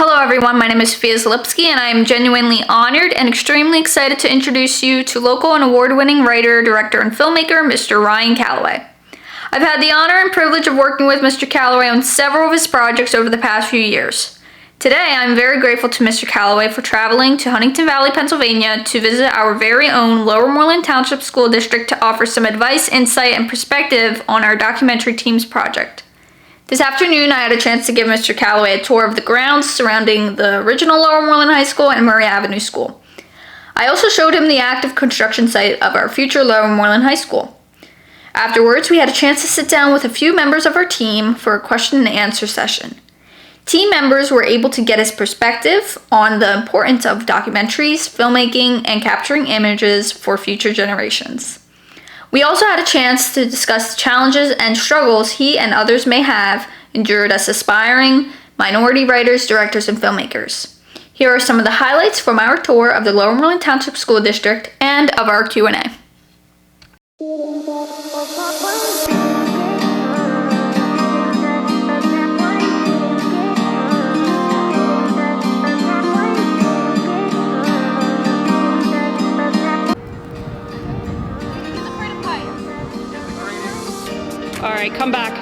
Hello everyone, my name is Sophia Zalipsky and I am genuinely honored and extremely excited to introduce you to local and award-winning writer, director, and filmmaker, Mr. Ryan Callaway. I've had the honor and privilege of working with Mr. Callaway on several of his projects over the past few years. Today, I'm very grateful to Mr. Callaway for traveling to Huntington Valley, Pennsylvania to visit our very own Lower Moreland Township School District to offer some advice, insight, and perspective on our documentary team's project. This afternoon, I had a chance to give Mr. Callaway a tour of the grounds surrounding the original Lower Moreland High School and Murray Avenue School. I also showed him the active construction site of our future Lower Moreland High School. Afterwards, we had a chance to sit down with a few members of our team for a question and answer session. Team members were able to get his perspective on the importance of documentaries, filmmaking, and capturing images for future generations. We also had a chance to discuss the challenges and struggles he and others may have endured as aspiring minority writers, directors, and filmmakers. Here are some of the highlights from our tour of the Lower Moreland Township School District and of our Q&A. All right, come back.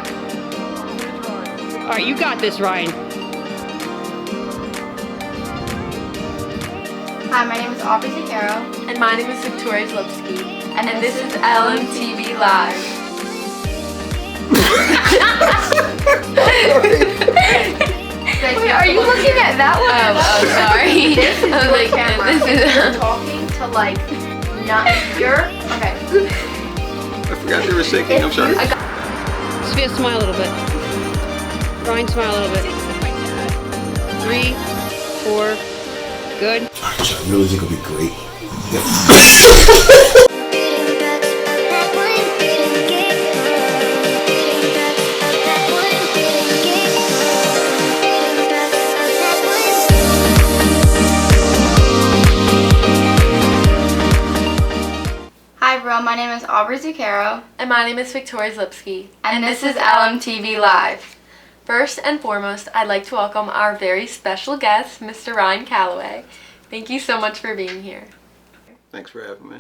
All right, you got this, Ryan. Hi, my name is Aubrey Zucchero. And my name is Victoria Zlipsky. And this is LMTV Live. Wait, are you looking at that one? Oh, sorry. This is I was your like, camera. this is You're talking to like, not, you're, okay. I forgot they were shaking. I'm sorry. Sophia, smile a little bit. Ryan, smile a little bit. 3, 4, good. I really think it'll be great. Hi everyone, my name is Aubrey Zucchero. And my name is Victoria Zlipsky. And this is LMTV Live. First and foremost, I'd like to welcome our very special guest, Mr. Ryan Callaway. Thank you so much for being here. Thanks for having me.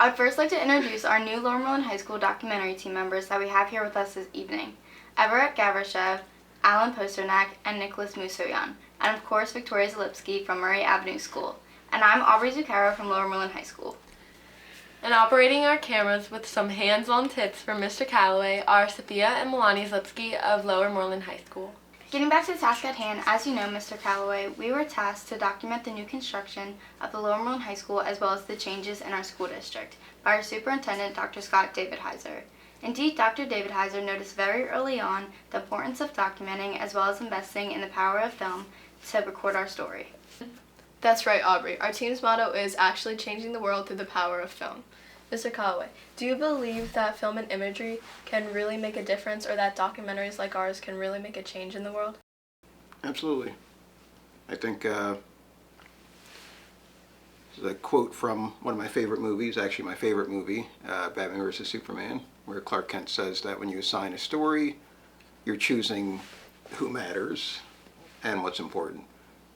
I'd first like to introduce our new Lower Moreland High School documentary team members that we have here with us this evening. Everett Gavrishev, Alan Posternak, and Nicholas Musoyan. And of course, Victoria Zalipsky from Murray Avenue School. And I'm Aubrey Zucchero from Lower Moreland High School. And operating our cameras with some hands-on tips from Mr. Callaway are Sophia and Melanie Zlipsky of Lower Moreland High School. Getting back to the task at hand, as you know, Mr. Callaway, we were tasked to document the new construction of the Lower Moreland High School as well as the changes in our school district by our superintendent, Dr. Scott David Heiser. Indeed, Dr. David Heiser noticed very early on the importance of documenting as well as investing in the power of film to record our story. That's right, Aubrey. Our team's motto is actually changing the world through the power of film. Mr. Callaway, do you believe that film and imagery can really make a difference, or that documentaries like ours can really make a change in the world? Absolutely. I think this is a quote from one of my favorite movies, actually my favorite movie, Batman vs. Superman, where Clark Kent says that when you assign a story, you're choosing who matters and what's important.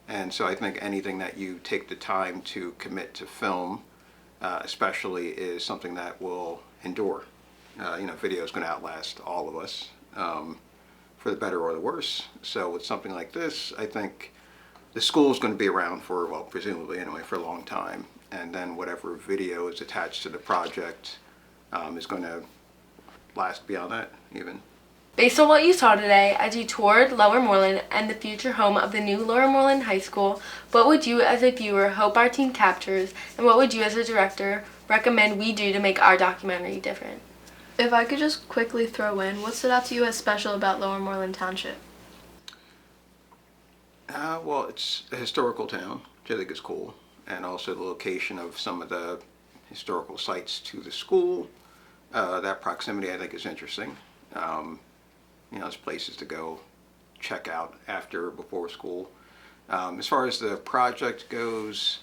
And so I think anything that you take the time to commit to film, especially, is something that will endure. Video is going to outlast all of us, for the better or the worse. So with something like this, I think the school is going to be around for, well, presumably anyway, for a long time. And then whatever video is attached to the project is going to last beyond that, even. Based on what you saw today, as you toured Lower Moreland and the future home of the new Lower Moreland High School, what would you as a viewer hope our team captures, and what would you as a director recommend we do to make our documentary different? If I could just quickly throw in, what stood out to you as special about Lower Moreland Township? Well, it's a historical town, which I think is cool, and also the location of some of the historical sites to the school. That proximity I think is interesting. There's places to go check out after or before school. As far as the project goes,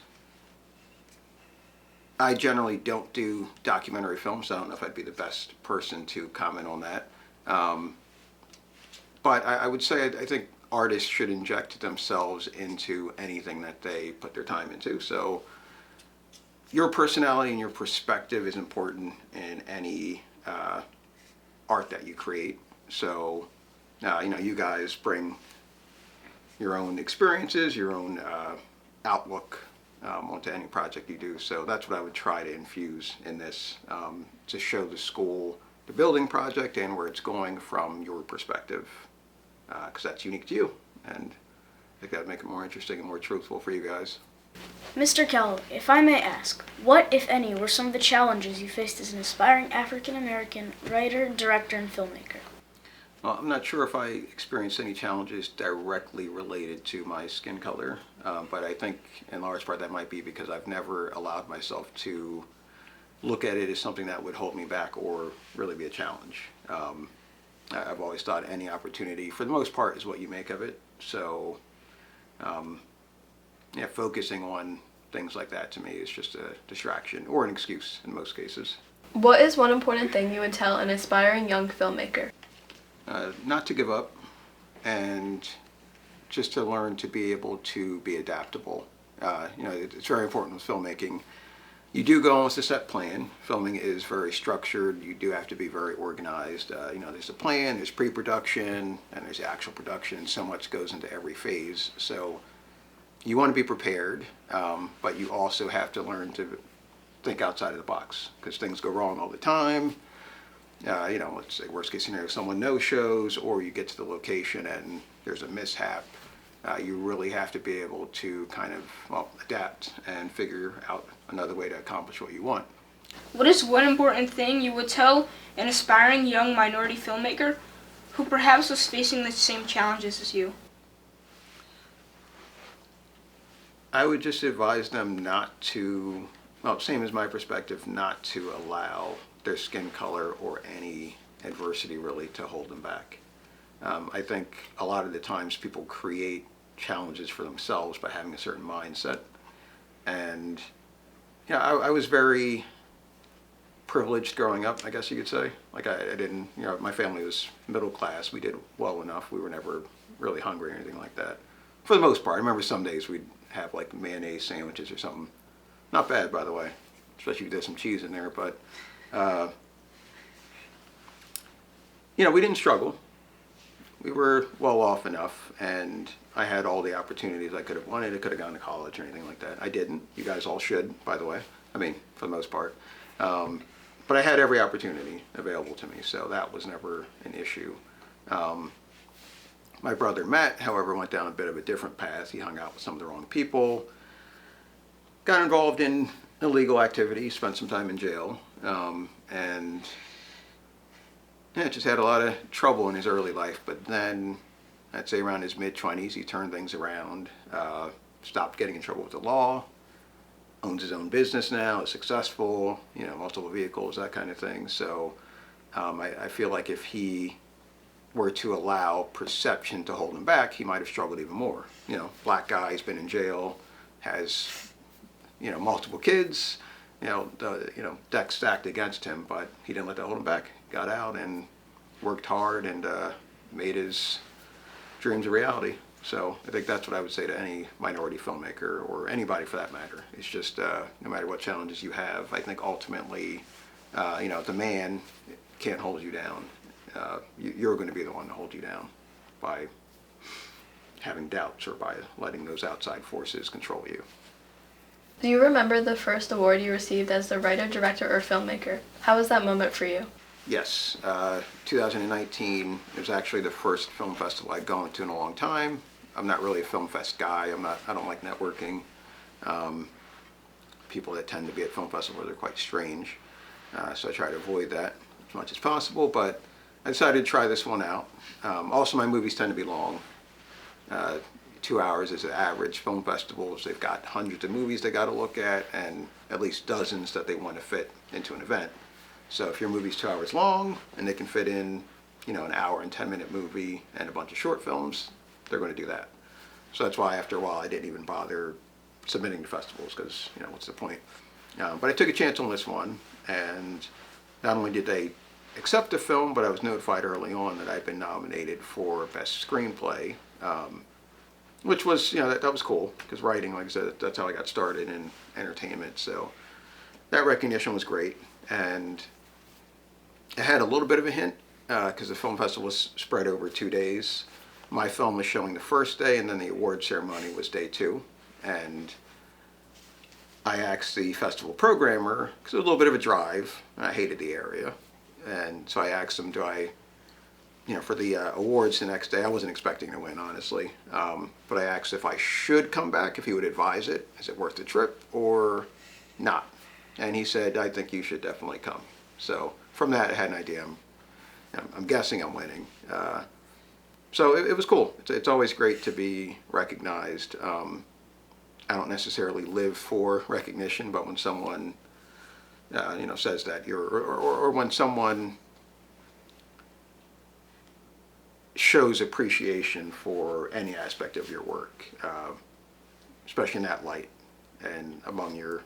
I generally don't do documentary films, so I don't know if I'd be the best person to comment on that. But I would say I think artists should inject themselves into anything that they put their time into. So your personality and your perspective is important in any art that you create. So, you guys bring your own experiences, your own outlook onto any project you do. So that's what I would try to infuse in this, to show the school the building project and where it's going from your perspective, because that's unique to you. And I think that would make it more interesting and more truthful for you guys. Mr. Callaway, if I may ask, what, if any, were some of the challenges you faced as an aspiring African-American writer, director, and filmmaker? Well, I'm not sure if I experienced any challenges directly related to my skin color, but I think in large part that might be because I've never allowed myself to look at it as something that would hold me back or really be a challenge. I've always thought any opportunity, for the most part, is what you make of it. So, focusing on things like that to me is just a distraction or an excuse in most cases. What is one important thing you would tell an aspiring young filmmaker? Not to give up, and just to learn to be able to be adaptable. It's very important with filmmaking. You do go on with a set plan. Filming is very structured. You do have to be very organized. There's a plan, there's pre-production, and there's actual production, and so much goes into every phase. So you want to be prepared, but you also have to learn to think outside of the box, because things go wrong all the time. Let's say worst case scenario, someone no-shows, or you get to the location and there's a mishap. You really have to be able to kind of, adapt and figure out another way to accomplish what you want. What is one important thing you would tell an aspiring young minority filmmaker who perhaps was facing the same challenges as you? I would just advise them not to, same as my perspective, not to allow their skin color or any adversity really to hold them back. I think a lot of the times people create challenges for themselves by having a certain mindset. And I was very privileged growing up, I guess you could say. Like I didn't, my family was middle class. We did well enough. We were never really hungry or anything like that. For the most part. I remember some days we'd have like mayonnaise sandwiches or something. Not bad, by the way, especially if there's some cheese in there. But we didn't struggle. We were well off enough, and I had all the opportunities I could have wanted. I could have gone to college or anything like that. I didn't. You guys all should, by the way. I mean, for the most part. But I had every opportunity available to me, so that was never an issue. My brother Matt, however, went down a bit of a different path. He hung out with some of the wrong people, got involved in illegal activity, spent some time in jail, and just had a lot of trouble in his early life. But then, I'd say around his mid-20s, he turned things around, stopped getting in trouble with the law, owns his own business now, is successful, multiple vehicles, that kind of thing. So I feel like if he were to allow perception to hold him back, he might have struggled even more. Black guy, he's been in jail, has, multiple kids, deck stacked against him, but he didn't let that hold him back. Got out and worked hard and made his dreams a reality. So I think that's what I would say to any minority filmmaker, or anybody for that matter. It's just no matter what challenges you have, I think ultimately, the man can't hold you down. You're going to be the one to hold you down by having doubts or by letting those outside forces control you. Do you remember the first award you received as the writer, director, or filmmaker? How was that moment for you? Yes, 2019 was actually the first film festival I'd gone to in a long time. I'm not really a film fest guy. I don't like networking. People that tend to be at film festivals are quite strange. So I try to avoid that as much as possible, but I decided to try this one out. Also, my movies tend to be long. 2 hours is the average. Film festivals, they've got hundreds of movies they got to look at, and at least dozens that they want to fit into an event. So if your movie's 2 hours long and they can fit in, an hour and 10-minute movie and a bunch of short films, they're going to do that. So that's why after a while I didn't even bother submitting to festivals, because what's the point? But I took a chance on this one, and not only did they accept the film, but I was notified early on that I'd been nominated for Best Screenplay, which was, that was cool, because writing, like I said, that's how I got started in entertainment. So that recognition was great, and it had a little bit of a hint, because the film festival was spread over 2 days. My film was showing the first day, and then the award ceremony was day 2. And I asked the festival programmer, because it was a little bit of a drive, and I hated the area. And so I asked him, for the awards the next day, I wasn't expecting to win, honestly. But I asked if I should come back, if he would advise it. Is it worth the trip or not? And he said, I think you should definitely come. So from that, I had an idea. I'm guessing I'm winning. So it was cool. It's always great to be recognized. I don't necessarily live for recognition, but when someone, says that or when someone shows appreciation for any aspect of your work, especially in that light and among your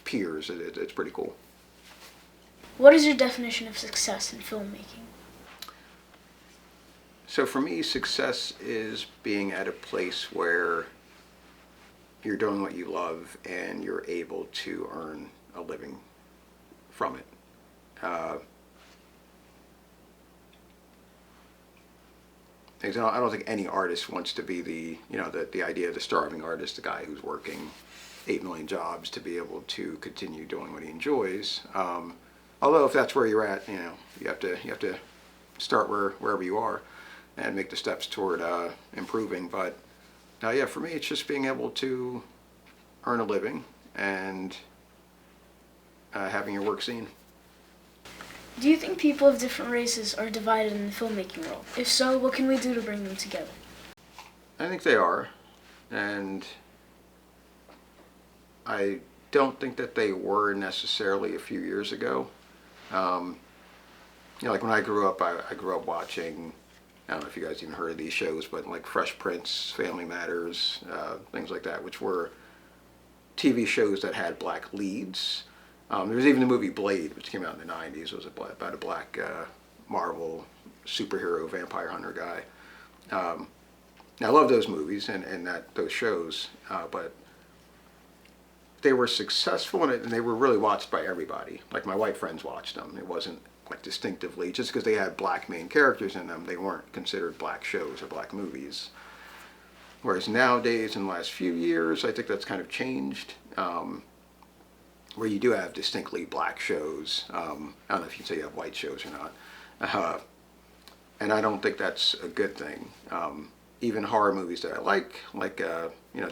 peers, it's pretty cool. What is your definition of success in filmmaking? So for me, success is being at a place where you're doing what you love and you're able to earn a living from it. I don't think any artist wants to be the idea of the starving artist, the guy who's working 8 million jobs to be able to continue doing what he enjoys. Although if that's where you're at, you have to start wherever you are and make the steps toward improving. But for me, it's just being able to earn a living and having your work seen. Do you think people of different races are divided in the filmmaking world? If so, what can we do to bring them together? I think they are, and I don't think that they were necessarily a few years ago. Like when I grew up, I grew up watching, I don't know if you guys even heard of these shows, but like Fresh Prince, Family Matters, things like that, which were TV shows that had black leads. There was even the movie Blade, which came out in the 90s. It was about a black Marvel superhero vampire hunter guy. I love those movies and those shows, but they were successful and they were really watched by everybody. Like my white friends watched them. It wasn't like distinctively, just because they had black main characters in them, they weren't considered black shows or black movies. Whereas nowadays, in the last few years, I think that's kind of changed, where you do have distinctly black shows. I don't know if you can say you have white shows or not. And I don't think that's a good thing. Even horror movies that I like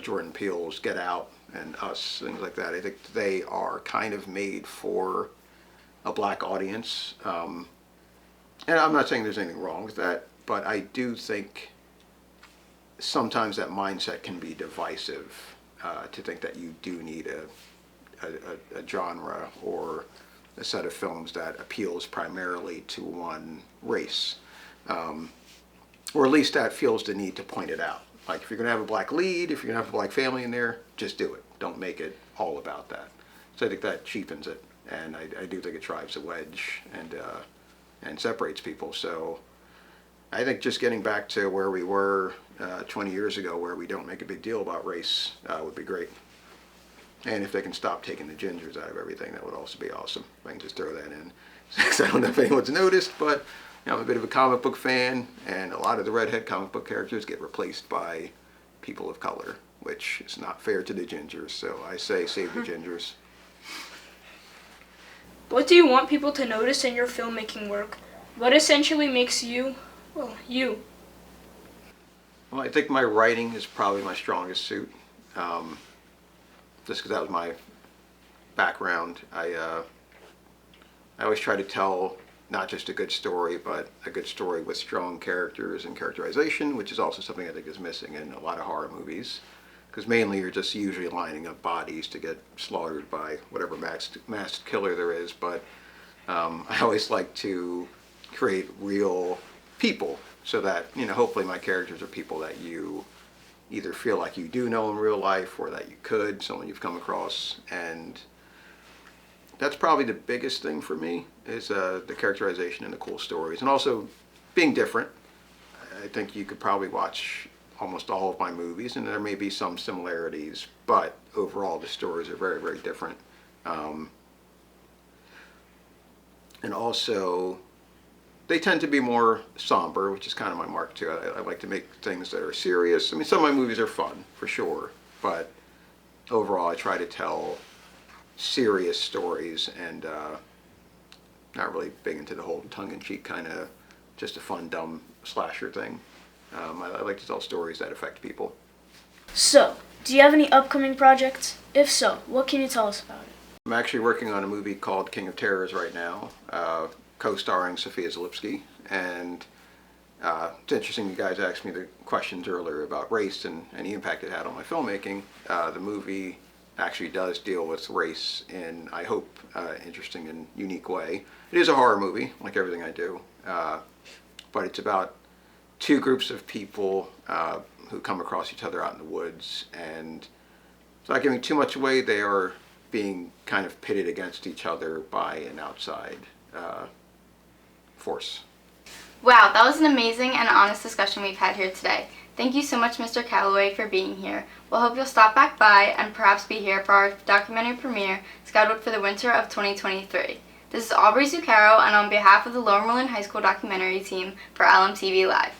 Jordan Peele's Get Out and Us, things like that, I think they are kind of made for a black audience. And I'm not saying there's anything wrong with that, but I do think sometimes that mindset can be divisive, to think that you do need a genre or a set of films that appeals primarily to one race. Or at least that feels the need to point it out. Like if you're going to have a black lead, if you're going to have a black family in there, just do it. Don't make it all about that. So I think that cheapens it, and I do think it drives a wedge and separates people. So I think just getting back to where we were 20 years ago, where we don't make a big deal about race, would be great. And if they can stop taking the gingers out of everything, that would also be awesome. If I can just throw that in. I don't know if anyone's noticed, but I'm a bit of a comic book fan, and a lot of the redhead comic book characters get replaced by people of color, which is not fair to the gingers. So I say save the gingers. What do you want people to notice in your filmmaking work? What essentially makes you, you? Well, I think my writing is probably my strongest suit. Just because that was my background. I always try to tell not just a good story, but a good story with strong characters and characterization, which is also something I think is missing in a lot of horror movies. Because mainly you're just usually lining up bodies to get slaughtered by whatever masked killer there is. But I always like to create real people, so that hopefully my characters are people that you either feel like you do know in real life, or that you could, someone you've come across. And that's probably the biggest thing for me, is the characterization and the cool stories, and also being different. I think you could probably watch almost all of my movies, and there may be some similarities, but overall the stories are very, very different. And also, they tend to be more somber, which is kind of my mark too. I like to make things that are serious. I mean, some of my movies are fun, for sure, but overall I try to tell serious stories, and not really big into the whole tongue-in-cheek kind of just a fun, dumb slasher thing. I like to tell stories that affect people. So, do you have any upcoming projects? If so, what can you tell us about it? I'm actually working on a movie called King of Terrors right now, co-starring Sofia Zalipski, and it's interesting you guys asked me the questions earlier about race and the impact it had on my filmmaking. The movie actually does deal with race in, I hope, interesting and unique way. It is a horror movie, like everything I do, but it's about two groups of people who come across each other out in the woods, and without giving too much away, they are being kind of pitted against each other by an outside force. Wow, that was an amazing and honest discussion we've had here today. Thank you so much, Mr. Callaway, for being here. We'll hope you'll stop back by and perhaps be here for our documentary premiere scheduled for the winter of 2023. This is Aubrey Zuccaro, and on behalf of the Lower Moreland High School documentary team for LMTV Live.